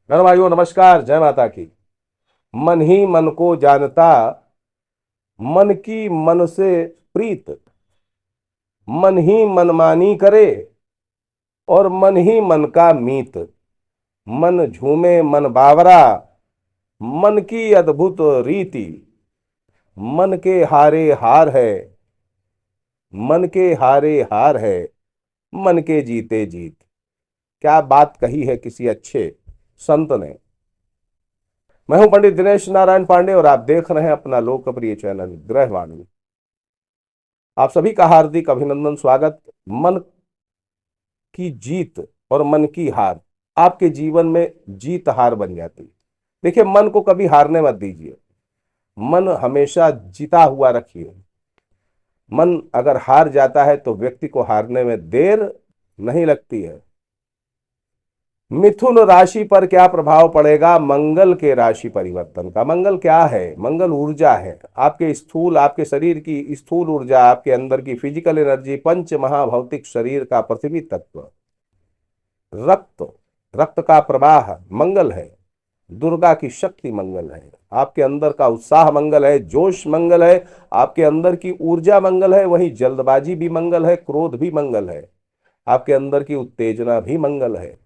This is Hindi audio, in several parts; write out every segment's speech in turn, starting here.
घर भाइयों नमस्कार, जय माता की। मन ही मन को जानता, मन की मन से प्रीत, मन ही मनमानी करे और मन ही मन का मीत। मन झूमे मन बावरा, मन की अद्भुत रीति। मन के हारे हार है, मन के हारे हार है, मन के जीते जीत। क्या बात कही है किसी अच्छे संत ने। मैं हूं पंडित दिनेश नारायण पांडे और आप देख रहे हैं अपना लोकप्रिय चैनल ग्रहवाणी। आप सभी का हार्दिक अभिनंदन, स्वागत। मन की जीत और मन की हार आपके जीवन में जीत हार बन जाती है। देखिए, मन को कभी हारने मत दीजिए, मन हमेशा जीता हुआ रखिए। मन अगर हार जाता है तो व्यक्ति को हारने में देर नहीं लगती है। मिथुन राशि पर क्या प्रभाव पड़ेगा मंगल के राशि परिवर्तन का। मंगल क्या है? मंगल ऊर्जा है, आपके स्थूल, आपके शरीर की स्थूल ऊर्जा, आपके अंदर की फिजिकल एनर्जी, पंच महाभौतिक शरीर का पृथ्वी तत्व, रक्त, रक्त का प्रवाह मंगल है। दुर्गा की शक्ति मंगल है, आपके अंदर का उत्साह मंगल है, जोश मंगल है, आपके अंदर की ऊर्जा मंगल है। वहीं जल्दबाजी भी मंगल है, क्रोध भी मंगल है, आपके अंदर की उत्तेजना भी मंगल है।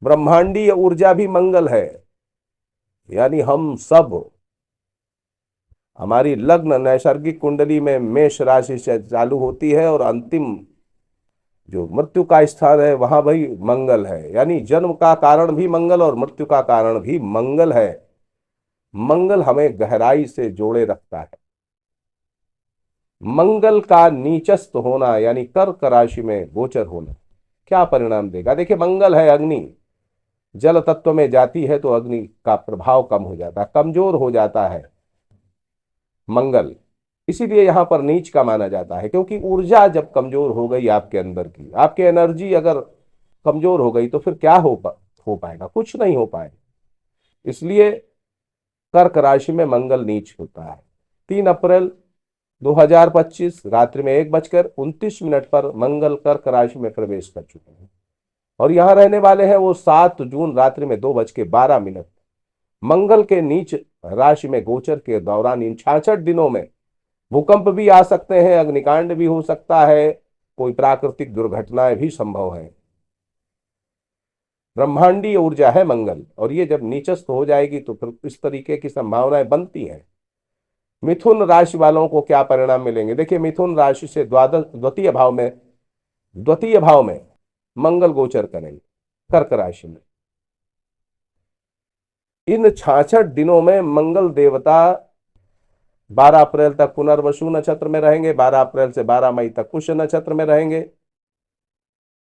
ब्रह्मांडीय ऊर्जा भी मंगल है, यानी हम सब, हमारी लग्न नैसर्गिक कुंडली में मेष राशि से चालू होती है और अंतिम जो मृत्यु का स्थान है वहां भी मंगल है। यानी जन्म का कारण भी मंगल और मृत्यु का कारण भी मंगल है। मंगल हमें गहराई से जोड़े रखता है। मंगल का नीचस्थ होना यानी कर्क राशि में गोचर होना क्या परिणाम देगा? देखिए, मंगल है अग्नि, जल तत्व में जाती है तो अग्नि का प्रभाव कम हो जाता है, कमजोर हो जाता है मंगल। इसीलिए यहां पर नीच का माना जाता है, क्योंकि ऊर्जा जब कमजोर हो गई आपके अंदर की, आपकी एनर्जी अगर कमजोर हो गई तो फिर क्या हो पाएगा? कुछ नहीं हो पाएगा। इसलिए कर्क राशि में मंगल नीच होता है। 3 अप्रैल 2025 रात्रि में 1:29 पर मंगल कर्क राशि में प्रवेश कर चुके हैं और यहां रहने वाले हैं वो 7 जून रात्रि में 2:12। मंगल के नीच राशि में गोचर के दौरान इन 66 दिनों में भूकंप भी आ सकते हैं, अग्निकांड भी हो सकता है, कोई प्राकृतिक दुर्घटनाएं भी संभव है। ब्रह्मांडीय ऊर्जा है मंगल, और ये जब नीचस्थ हो जाएगी तो फिर इस तरीके की संभावनाएं बनती हैं। मिथुन राशि वालों को क्या परिणाम मिलेंगे? देखिए, मिथुन राशि से द्वादश द्वितीय भाव में मंगल गोचर करेंगे कर्क राशि में। इन 66 दिनों में मंगल देवता 12 अप्रैल तक पुनर्वसु नक्षत्र में रहेंगे, 12 अप्रैल से 12 मई तक पुष्य नक्षत्र में रहेंगे,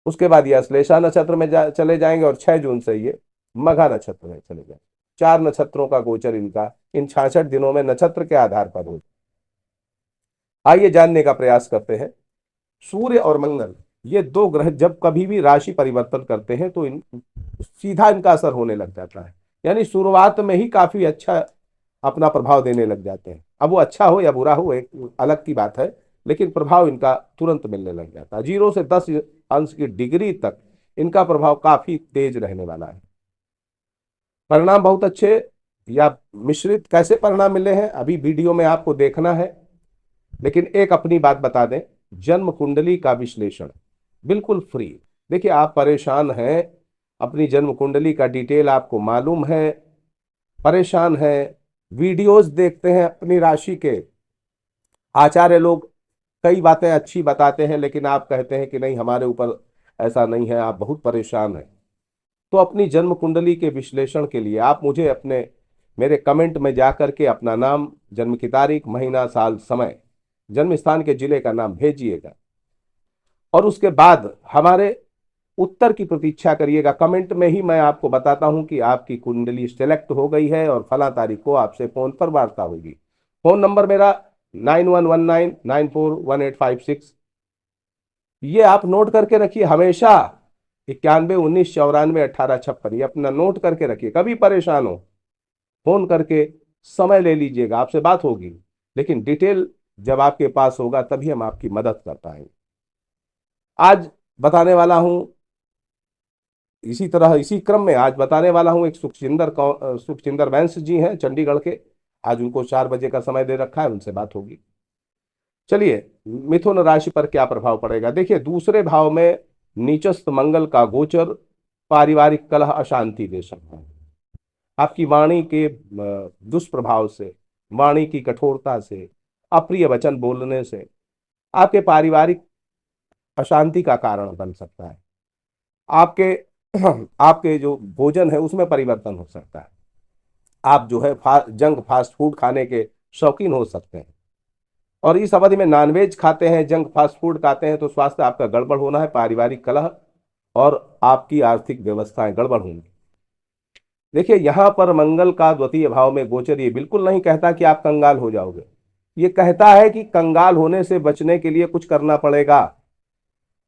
उसके बाद ये अश्लेषा नक्षत्र में चले जाएंगे और 6 जून से ये मघा नक्षत्र में चले जाएंगे। 4 नक्षत्रों का गोचर इनका इन 66 दिनों में नक्षत्र के आधार पर हो। आइए जानने का प्रयास करते हैं। सूर्य और मंगल, ये दो ग्रह जब कभी भी राशि परिवर्तन करते हैं तो सीधा इनका असर होने लग जाता है। यानी शुरुआत में ही काफी अच्छा अपना प्रभाव देने लग जाते हैं। अब वो अच्छा हो या बुरा हो एक अलग की बात है, लेकिन प्रभाव इनका तुरंत मिलने लग जाता है। 0 से 10 अंश की डिग्री तक इनका प्रभाव काफी तेज रहने वाला है। परिणाम बहुत अच्छे या मिश्रित कैसे परिणाम मिले हैं अभी वीडियो में आपको देखना है, लेकिन एक अपनी बात बता दें, जन्म कुंडली का विश्लेषण बिल्कुल फ्री। देखिए, आप परेशान हैं, अपनी जन्म कुंडली का डिटेल आपको मालूम है, परेशान है, वीडियोस देखते हैं अपनी राशि के, आचार्य लोग कई बातें अच्छी बताते हैं लेकिन आप कहते हैं कि नहीं, हमारे ऊपर ऐसा नहीं है, आप बहुत परेशान हैं। तो अपनी जन्म कुंडली के विश्लेषण के लिए आप मुझे अपने मेरे कमेंट में जाकर के अपना नाम, जन्म की तारीख, महीना, साल, समय, जन्म स्थान के जिले का नाम भेजिएगा और उसके बाद हमारे उत्तर की प्रतीक्षा करिएगा। कमेंट में ही मैं आपको बताता हूं कि आपकी कुंडली सेलेक्ट हो गई है और फला तारीख को आपसे फोन पर वार्ता होगी। फोन नंबर मेरा 9119941856। ये आप नोट करके रखिए हमेशा, 9119941856। ये अपना नोट करके रखिए, कभी परेशान हो फोन करके समय ले लीजिएगा, आपसे बात होगी, लेकिन डिटेल जब आपके पास होगा तभी हम आपकी मदद कर पाएंगे। आज बताने वाला हूं इसी तरह इसी क्रम में आज बताने वाला हूं, एक सुखजिंदर बैंस जी हैं चंडीगढ़ के। आज उनको 4 बजे का समय दे रखा है, उनसे बात होगी। चलिए, मिथुन राशि पर क्या प्रभाव पड़ेगा। देखिए, दूसरे भाव में नीचस्थ मंगल का गोचर पारिवारिक कलह अशांति दे सकता है। आपकी वाणी के दुष्प्रभाव से, वाणी की कठोरता से, अप्रिय वचन बोलने से आपके पारिवारिक अशांति का कारण बन सकता है। आपके आपके जो भोजन है उसमें परिवर्तन हो सकता है। आप जो है जंक फास्ट फूड खाने के शौकीन हो सकते हैं, और इस अवधि में नॉनवेज खाते हैं, जंक फास्ट फूड खाते हैं, तो स्वास्थ्य आपका गड़बड़ होना है, पारिवारिक कलह और आपकी आर्थिक व्यवस्थाएं गड़बड़ होंगी। देखिए, यहां पर मंगल का द्वितीय भाव में गोचर ये बिल्कुल नहीं कहता कि आप कंगाल हो जाओगे। ये कहता है कि कंगाल होने से बचने के लिए कुछ करना पड़ेगा।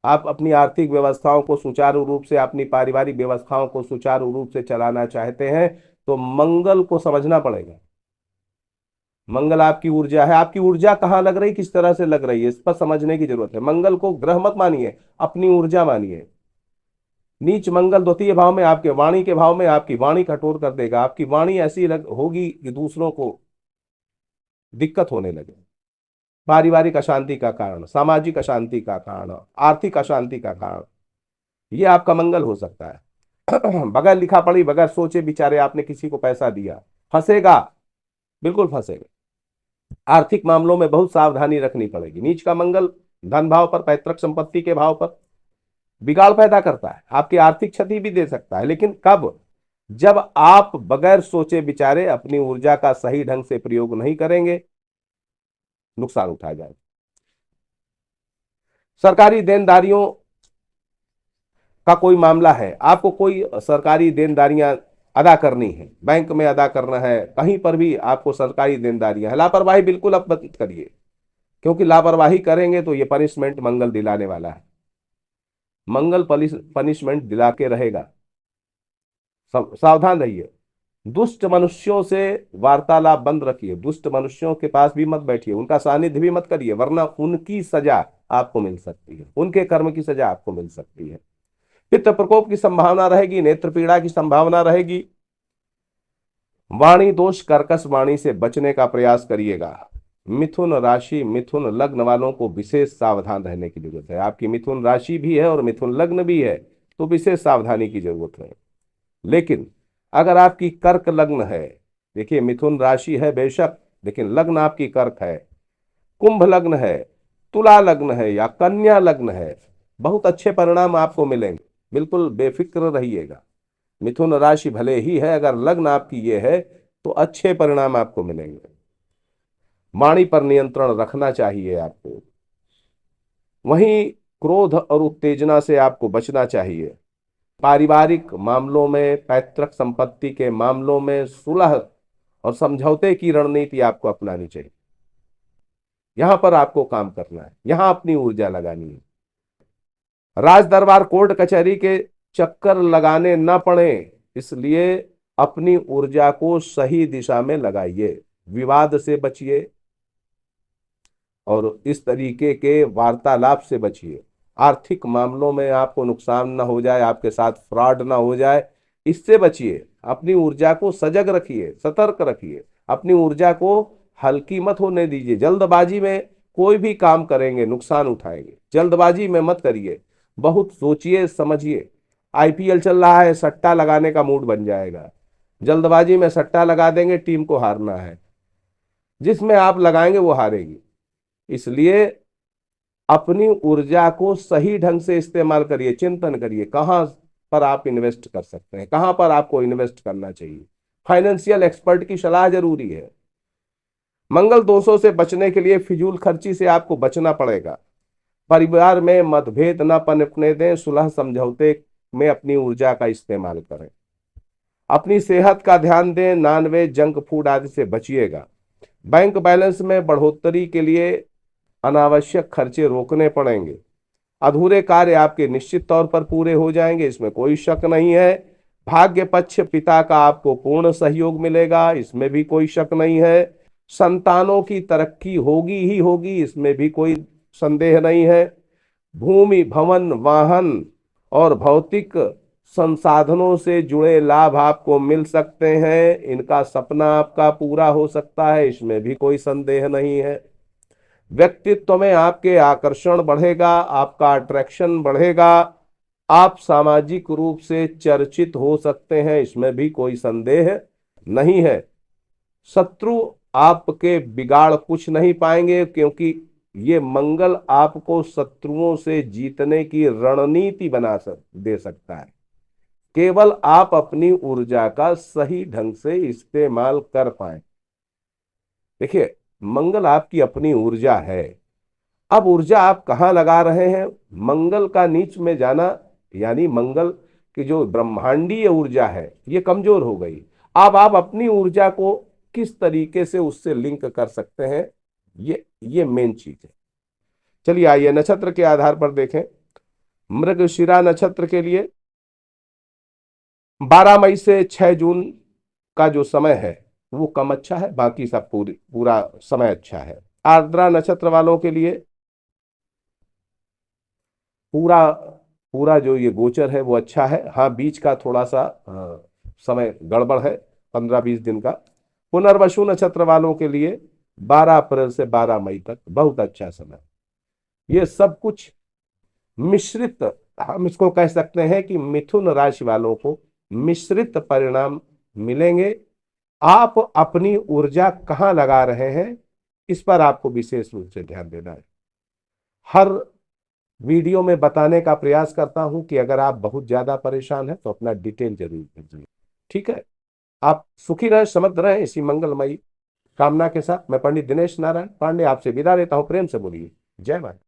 आप अपनी आर्थिक व्यवस्थाओं को सुचारू रूप से, अपनी पारिवारिक व्यवस्थाओं को सुचारू रूप से चलाना चाहते हैं तो मंगल को समझना पड़ेगा। मंगल आपकी ऊर्जा है, आपकी ऊर्जा कहां लग रही, किस तरह से लग रही है, इस पर समझने की जरूरत है। मंगल को ग्रह मत मानिए, अपनी ऊर्जा मानिए। नीच मंगल द्वितीय भाव में, आपके वाणी के भाव में, आपकी वाणी कठोर कर देगा। आपकी वाणी ऐसी होगी कि दूसरों को दिक्कत होने लगे। पारिवारिक अशांति का कारण, सामाजिक अशांति का कारण, आर्थिक अशांति का कारण ये आपका मंगल हो सकता है। बगैर लिखा पढ़ी, बगैर सोचे विचारे आपने किसी को पैसा दिया, फंसेगा, बिल्कुल फंसेगा। आर्थिक मामलों में बहुत सावधानी रखनी पड़ेगी। नीच का मंगल धन भाव पर, पैतृक संपत्ति के भाव पर बिगाड़ पैदा करता है, आपकी आर्थिक क्षति भी दे सकता है। लेकिन कब? जब आप बगैर सोचे विचारे अपनी ऊर्जा का सही ढंग से प्रयोग नहीं करेंगे, नुकसान उठाया जाए। सरकारी देनदारियों का कोई मामला है, आपको कोई सरकारी देनदारियां अदा करनी है, बैंक में अदा करना है, कहीं पर भी आपको सरकारी देनदारियां है, लापरवाही बिल्कुल आप मत करिए, क्योंकि लापरवाही करेंगे तो ये पनिशमेंट मंगल दिलाने वाला है। मंगल पनिशमेंट दिला के रहेगा, सावधान रहिए। दुष्ट मनुष्यों से वार्तालाप बंद रखिए, दुष्ट मनुष्यों के पास भी मत बैठिए, उनका सानिध्य भी मत करिए, वरना उनकी सजा आपको मिल सकती है, उनके कर्म की सजा आपको मिल सकती है। पित्त प्रकोप की संभावना रहेगी, नेत्र पीड़ा की संभावना रहेगी। वाणी दोष, कर्कश वाणी से बचने का प्रयास करिएगा। मिथुन राशि, मिथुन लग्न वालों को विशेष सावधान रहने की जरूरत है। आपकी मिथुन राशि भी है और मिथुन लग्न भी है, तो विशेष सावधानी की जरूरत है। लेकिन अगर आपकी कर्क लग्न है, देखिए मिथुन राशि है बेशक, लेकिन लग्न आपकी कर्क है, कुंभ लग्न है, तुला लग्न है या कन्या लग्न है, बहुत अच्छे परिणाम आपको मिलेंगे, बिल्कुल बेफिक्र रहिएगा। मिथुन राशि भले ही है, अगर लग्न आपकी ये है तो अच्छे परिणाम आपको मिलेंगे। वाणी पर नियंत्रण रखना चाहिए आपको। वहीं क्रोध और उत्तेजना से आपको बचना चाहिए। पारिवारिक मामलों में, पैतृक संपत्ति के मामलों में सुलह और समझौते की रणनीति आपको अपनानी चाहिए। यहां पर आपको काम करना है, यहां अपनी ऊर्जा लगानी है। राज दरबार, कोर्ट कचहरी के चक्कर लगाने न पड़े, इसलिए अपनी ऊर्जा को सही दिशा में लगाइए। विवाद से बचिए और इस तरीके के वार्तालाप से बचिए। आर्थिक मामलों में आपको नुकसान ना हो जाए, आपके साथ फ्रॉड ना हो जाए, इससे बचिए। अपनी ऊर्जा को सजग रखिए, सतर्क रखिए, अपनी ऊर्जा को हल्की मत होने दीजिए। जल्दबाजी में कोई भी काम करेंगे नुकसान उठाएंगे, जल्दबाजी में मत करिए, बहुत सोचिए समझिए। आईपीएल चल रहा है, सट्टा लगाने का मूड बन जाएगा, जल्दबाजी में सट्टा लगा देंगे, टीम को हारना है, जिसमें आप लगाएंगे वो हारेगी। इसलिए अपनी ऊर्जा को सही ढंग से इस्तेमाल करिए, चिंतन करिए कहां पर आप इन्वेस्ट कर सकते हैं, कहां पर आपको इन्वेस्ट करना चाहिए। फाइनेंशियल एक्सपर्ट की सलाह जरूरी है। मंगल दोषों से बचने के लिए फिजूल खर्ची से आपको बचना पड़ेगा। परिवार में मतभेद न पनपने दें, सुलह समझौते में अपनी ऊर्जा का इस्तेमाल करें। अपनी सेहत का ध्यान दें, नॉनवेज, जंक फूड आदि से बचिएगा। बैंक बैलेंस में बढ़ोतरी के लिए अनावश्यक खर्चे रोकने पड़ेंगे। अधूरे कार्य आपके निश्चित तौर पर पूरे हो जाएंगे, इसमें कोई शक नहीं है। भाग्य पक्ष, पिता का आपको पूर्ण सहयोग मिलेगा, इसमें भी कोई शक नहीं है। संतानों की तरक्की होगी ही होगी, इसमें भी कोई संदेह नहीं है। भूमि, भवन, वाहन और भौतिक संसाधनों से जुड़े लाभ आपको मिल सकते हैं, इनका सपना आपका पूरा हो सकता है, इसमें भी कोई संदेह नहीं है। व्यक्तित्व में आपके आकर्षण बढ़ेगा, आपका अट्रैक्शन बढ़ेगा, आप सामाजिक रूप से चर्चित हो सकते हैं, इसमें भी कोई संदेह नहीं है। शत्रु आपके बिगाड़ कुछ नहीं पाएंगे, क्योंकि ये मंगल आपको शत्रुओं से जीतने की रणनीति दे सकता है। केवल आप अपनी ऊर्जा का सही ढंग से इस्तेमाल कर पाए। देखिए, मंगल आपकी अपनी ऊर्जा है। अब ऊर्जा आप कहां लगा रहे हैं? मंगल का नीच में जाना, यानी मंगल की जो ब्रह्मांडीय ऊर्जा है ये कमजोर हो गई। अब आप अपनी ऊर्जा को किस तरीके से उससे लिंक कर सकते हैं, ये मेन चीज है। चलिए आइए नक्षत्र के आधार पर देखें। मृगशिरा नक्षत्र के लिए 12 मई से 6 जून का जो समय है वो कम अच्छा है, बाकी सब पूरा समय अच्छा है। आर्द्रा नक्षत्र वालों के लिए पूरा पूरा जो ये गोचर है वो अच्छा है। हाँ, बीच का थोड़ा सा समय गड़बड़ है, 15-20 दिन का। पुनर्वसु नक्षत्र वालों के लिए 12 अप्रैल से 12 मई तक बहुत अच्छा समय। ये सब कुछ मिश्रित, हम इसको कह सकते हैं कि मिथुन राशि वालों को मिश्रित परिणाम मिलेंगे। आप अपनी ऊर्जा कहां लगा रहे हैं, इस पर आपको विशेष रूप से ध्यान देना है। हर वीडियो में बताने का प्रयास करता हूं कि अगर आप बहुत ज्यादा परेशान हैं तो अपना डिटेल जरूर भेजिए, ठीक है। आप सुखी रहें, समृद्ध रहें, इसी मंगलमयी कामना के साथ मैं पंडित दिनेश नारायण पांडे आपसे विदा लेता हूं। प्रेम से बोलिए जय माता।